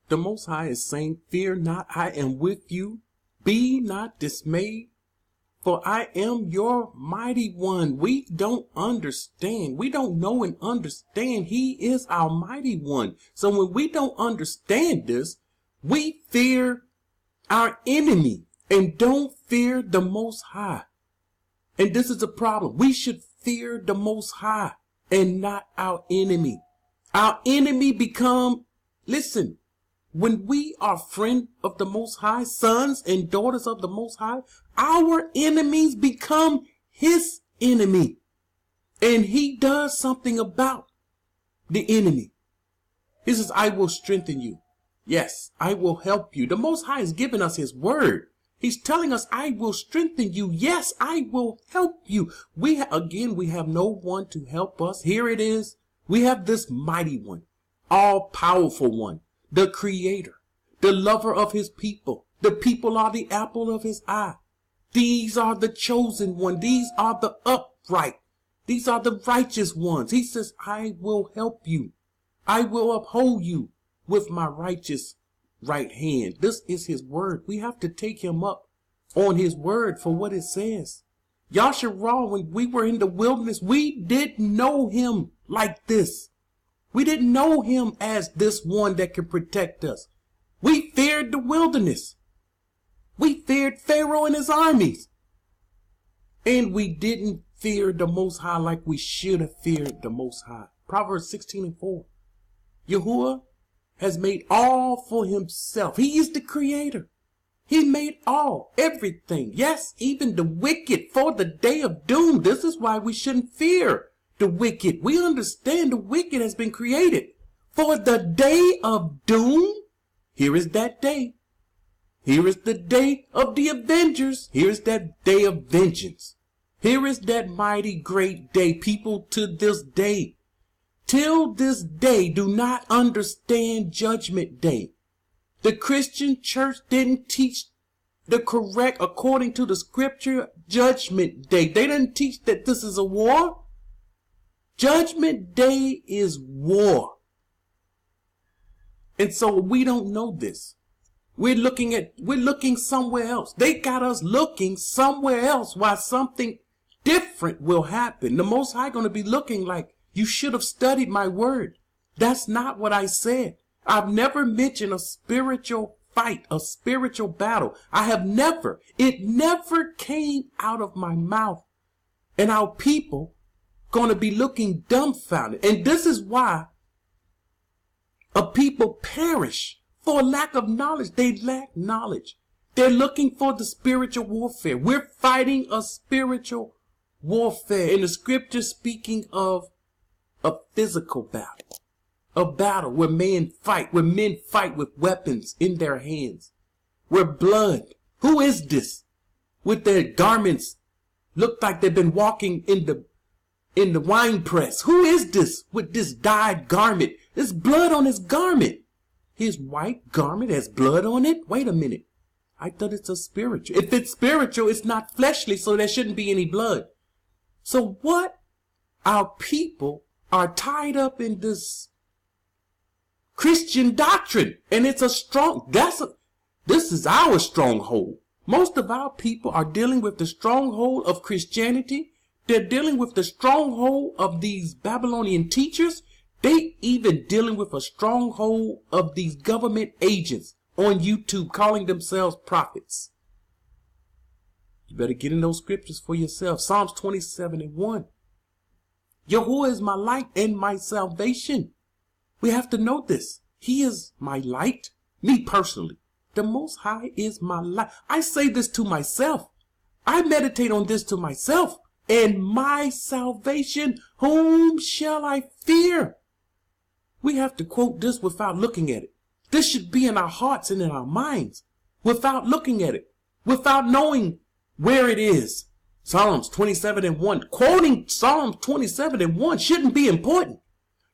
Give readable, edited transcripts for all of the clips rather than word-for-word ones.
The Most High is saying, fear not, I am with you. Be not dismayed, for I am your mighty one. We don't understand. We don't know and understand. He is our mighty one. So when we don't understand this, we fear our enemy and don't fear the Most High. And this is a problem. We should fear the Most High and not our enemy. Our enemy listen, when we are friends of the Most High, sons and daughters of the Most High, our enemies become his enemy. And he does something about the enemy. He says, I will strengthen you. Yes, I will help you. The Most High has given us his word. He's telling us, I will strengthen you. Yes, I will help you. We have no one to help us. Here it is. We have this mighty one, all-powerful one, the creator, the lover of his people. The people are the apple of his eye. These are the chosen one. These are the upright. These are the righteous ones. He says, I will help you. I will uphold you with my righteous right hand. This is his word. We have to take him up on his word for what it says. Yahuah, when we were in the wilderness, we didn't know him like this. We didn't know him as this one that can protect us. We feared the wilderness. We feared Pharaoh and his armies. And we didn't fear the Most High like we should have feared the Most High. Proverbs 16:4. Yahuah has made all for himself. He is the creator. He made everything. Yes, even the wicked for the day of doom. This is why we shouldn't fear the wicked. We understand the wicked has been created for the day of doom. Here is that day. Here is the day of the avengers. Here is that day of vengeance. Here is that mighty great day. People to this day, till this day, do not understand Judgment Day. The Christian church didn't teach the correct, according to the scripture, Judgment Day. They didn't teach that this is a war. Judgment Day is war. And so we don't know this. We're looking somewhere else. They got us looking somewhere else while something different will happen. The Most High going to be looking like, you should have studied my word. That's not what I said. I've never mentioned a spiritual fight, a spiritual battle. It never came out of my mouth. And our people going to be looking dumbfounded. And this is why a people perish for lack of knowledge. They lack knowledge. They're looking for the spiritual warfare. We're fighting a spiritual warfare. In the scripture speaking of a physical battle. A battle where men fight with weapons in their hands. Where blood. Who is this? With their garments look like they've been walking in the wine press. Who is this with this dyed garment? There's blood on his garment. His white garment has blood on it? Wait a minute. I thought it's a spiritual. If it's spiritual, it's not fleshly, so there shouldn't be any blood. So what? Our people are tied up in this Christian doctrine. And it's this is our stronghold. Most of our people are dealing with the stronghold of Christianity. They're dealing with the stronghold of these Babylonian teachers. They even dealing with a stronghold of these government agents on YouTube calling themselves prophets. You better get in those scriptures for yourself. Psalms 27:1. Yahuah is my light and my salvation. We have to know this. He is my light. Me personally. The Most High is my light. I say this to myself. I meditate on this to myself. And my salvation, whom shall I fear? We have to quote this without looking at it. This should be in our hearts and in our minds without looking at it, without knowing where it is. Psalms 27:1. Quoting Psalms 27:1 shouldn't be important.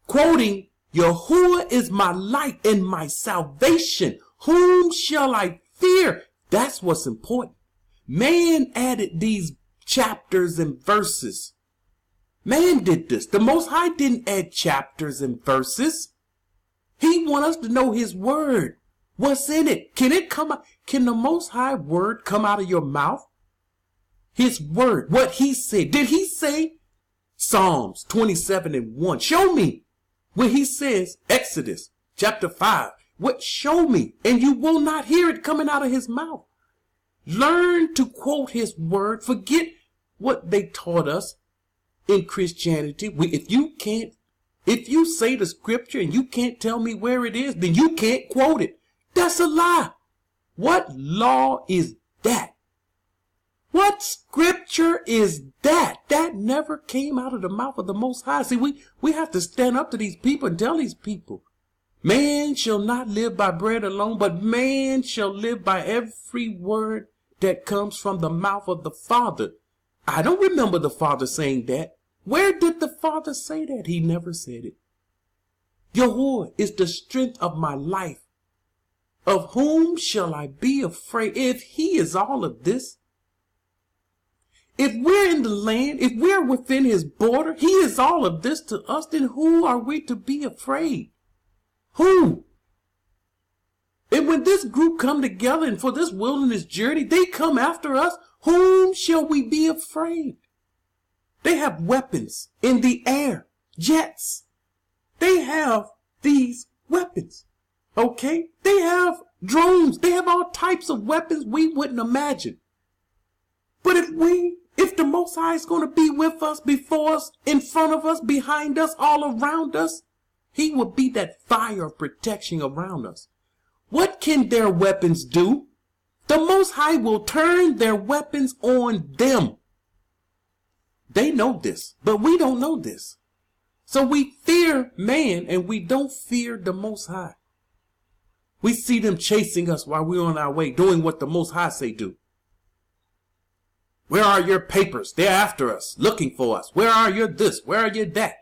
Quoting Yahuah is my light and my salvation. Whom shall I fear? That's what's important. Man added these chapters and verses. Man did this. The Most High didn't add chapters and verses. He wants us to know his word. What's in it? Can it come out? Can the Most High word come out of your mouth? His word, what he said. Did he say Psalms 27:1? Show me where he says Exodus chapter 5. What? Show me, and you will not hear it coming out of his mouth. Learn to quote his word. Forget what they taught us in Christianity. If you say the scripture and you can't tell me where it is, then you can't quote it. That's a lie. What law is that? What scripture is that? That never came out of the mouth of the Most High. See, we have to stand up to these people and tell these people, man shall not live by bread alone, but man shall live by every word that comes from the mouth of the Father. I don't remember the Father saying that. Where did the Father say that? He never said it. Yahuah is the strength of my life. Of whom shall I be afraid? If he is all of this, if we're in the land, if we're within his border, he is all of this to us, then who are we to be afraid? Who? And when this group come together and for this wilderness journey, they come after us, whom shall we be afraid? They have weapons in the air, jets. They have these weapons. Okay? They have drones. They have all types of weapons we wouldn't imagine. But if the Most High is going to be with us, before us, in front of us, behind us, all around us, he will be that fire of protection around us. What can their weapons do? The Most High will turn their weapons on them. They know this, but we don't know this. So we fear man and we don't fear the Most High. We see them chasing us while we're on our way, doing what the Most High say do. Where are your papers? They're after us, looking for us. Where are your this? Where are your that?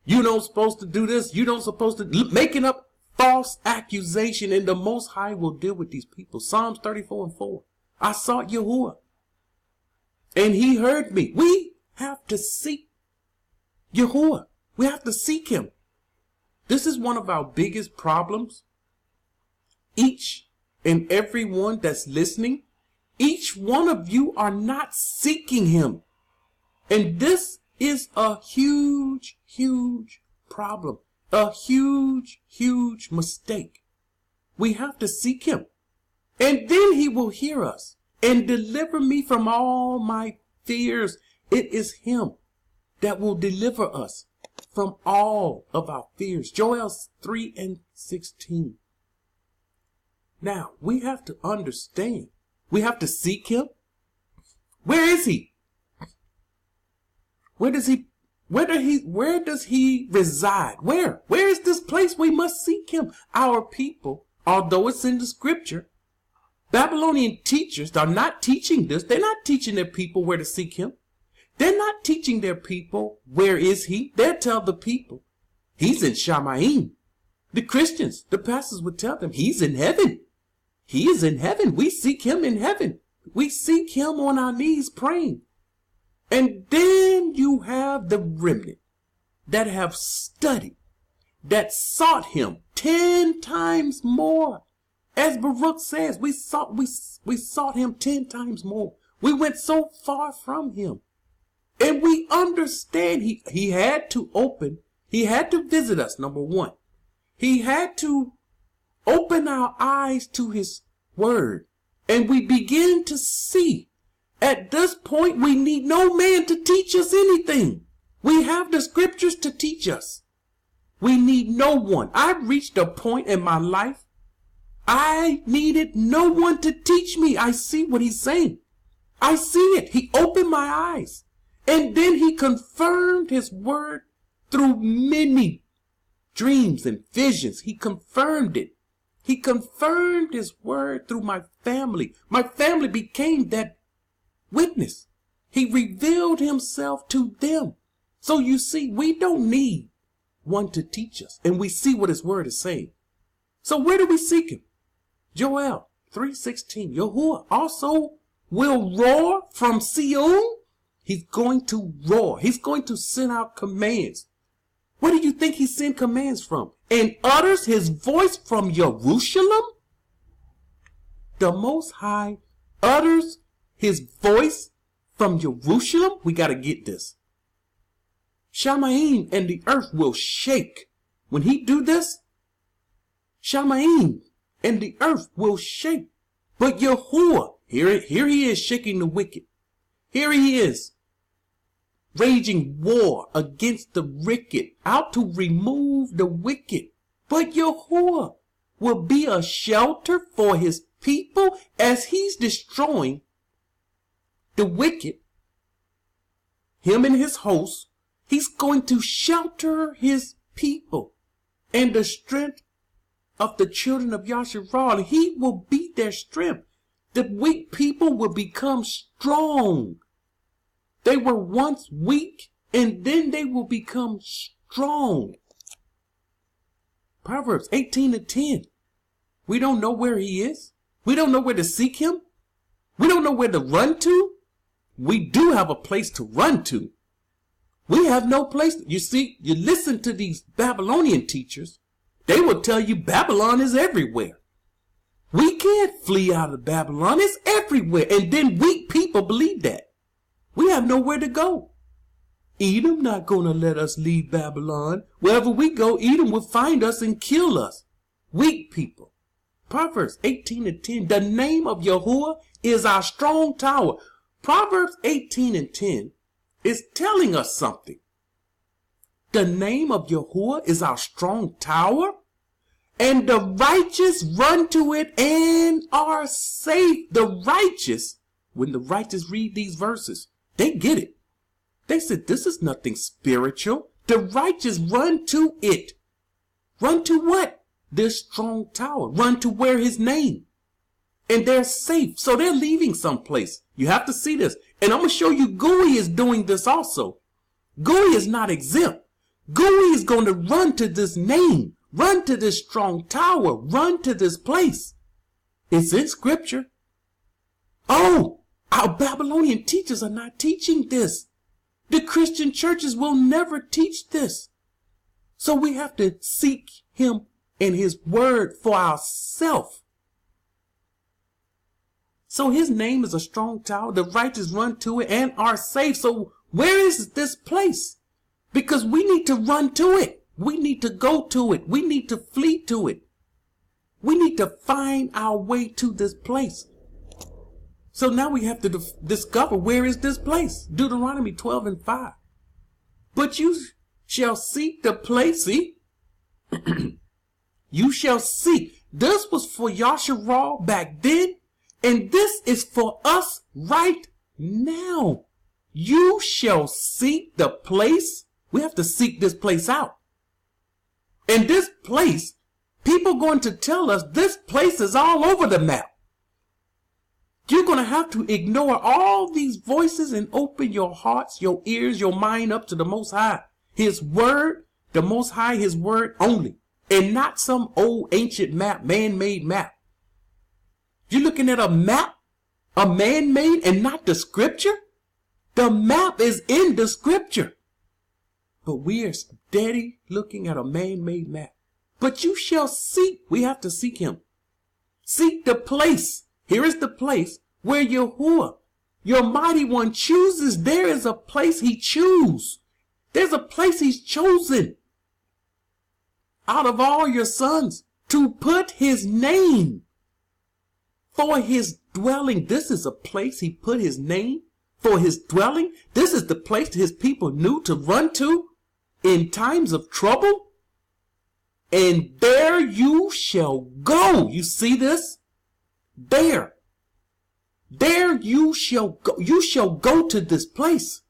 You don't supposed to do this. You don't supposed to, making up false accusation, and the Most High will deal with these people. Psalms 34:4. I sought Yahuah, and he heard me. We have to seek Yahuah. We have to seek him. This is one of our biggest problems. Each and every one that's listening, each one of you are not seeking him. And this is a huge, huge problem. A huge, huge mistake. We have to seek him. And then he will hear us and deliver me from all my fears. It is him that will deliver us from all of our fears. Joel 3:16. Now, we have to understand. We have to seek him. Where is he? Where does he reside? Where is this place we must seek him? Our people, although it's in the scripture, Babylonian teachers are not teaching this. They're not teaching their people where to seek him. They're not teaching their people where is he. They'll tell the people he's in Shamayim. The Christians, the pastors would tell them he's in heaven. He is in heaven. We seek him in heaven. We seek him on our knees praying. And then you have the remnant that have studied, that sought him 10 times more. As Baruch says, we sought him 10 times more. We went so far from him. And we understand he had to visit us, number one. He had to open our eyes to his word. And we begin to see. At this point, we need no man to teach us anything. We have the scriptures to teach us. We need no one. I've reached a point in my life. I needed no one to teach me. I see what he's saying. I see it. He opened my eyes. And then he confirmed his word through many dreams and visions. He confirmed it. He confirmed his word through my family. My family became that witness. He revealed himself to them. So you see, we don't need one to teach us. And we see what his word is saying. So where do we seek him? Joel 3:16. Yahuah also will roar from Sion. He's going to roar. He's going to send out commands. Where do you think he sent commands from? And utters his voice from Jerusalem? the Most High utters his voice from Jerusalem, we got to get this. Shamaim and the earth will shake. When he do this, Shamaim and the earth will shake. But Yahuah, here he is shaking the wicked. Here he is raging war against the wicked, out to remove the wicked. But Yahuah will be a shelter for his people as he's destroying the wicked. Him and his hosts, he's going to shelter his people. And the strength of the children of Yasharal, he will be their strength. The weak people will become strong. They were once weak, and then they will become strong. Proverbs 18:10. We don't know where he is. We don't know where to seek him. We don't know where to run to. We do have a place to run to. We have no place. You see, you listen to these Babylonian teachers. They will tell you Babylon is everywhere. We can't flee out of Babylon. It's everywhere. And then weak people believe that. We have nowhere to go. Edom not going to let us leave Babylon. Wherever we go, Edom will find us and kill us. Weak people. Proverbs 18:10. The name of Yahuah is our strong tower. Proverbs 18:10 is telling us something. The name of Yahuah is our strong tower, and the righteous run to it and are safe. The righteous, when the righteous read these verses, they get it. They said, this is nothing spiritual. The righteous run to it. Run to what? This strong tower. Run to where his name. And they're safe. So they're leaving someplace. You have to see this. And I'm going to show you Gui is doing this also. Gui is not exempt. Gui is going to run to this name. Run to this strong tower. Run to this place. It's in scripture. Oh, our Babylonian teachers are not teaching this. The Christian churches will never teach this. So we have to seek him and his word for ourselves. So his name is a strong tower. The righteous run to it and are safe. So where is this place? Because we need to run to it. We need to go to it. We need to flee to it. We need to find our way to this place. So now we have to discover where is this place. Deuteronomy 12:5. But you shall seek the place. See? You shall seek. This was for Yasharal back then. And this is for us right now. You shall seek the place. We have to seek this place out. And this place, people going to tell us this place is all over the map. You're going to have to ignore all these voices and open your hearts, your ears, your mind up to the Most High. His word, the Most High, his word only. And not some old ancient map, man-made map. You're looking at a map, a man-made, and not the scripture? The map is in the scripture. But we are steady looking at a man-made map. But you shall seek. We have to seek him. Seek the place. Here is the place where Yahuah, your mighty one, chooses. There is a place he chooses. There's a place he's chosen out of all your sons to put his name for his dwelling. This is a place he put his name for his dwelling. This is the place his people knew to run to in times of trouble. And there you shall go. You see this? There you shall go. You shall go to this place.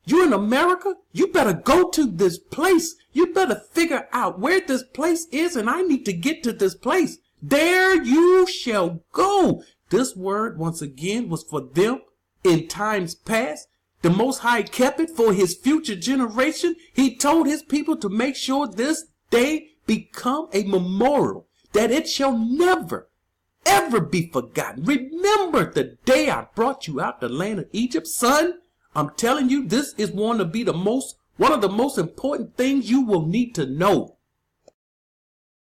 You're in America. You better go to this place. You better figure out where this place is, and I need to get to this place. There you shall go. This word, once again, was for them in times past. The Most High kept it for his future generation. He told his people to make sure this day become a memorial, that it shall never, ever be forgotten. Remember the day I brought you out the land of Egypt, son. I'm telling you, this is one of the most important things you will need to know.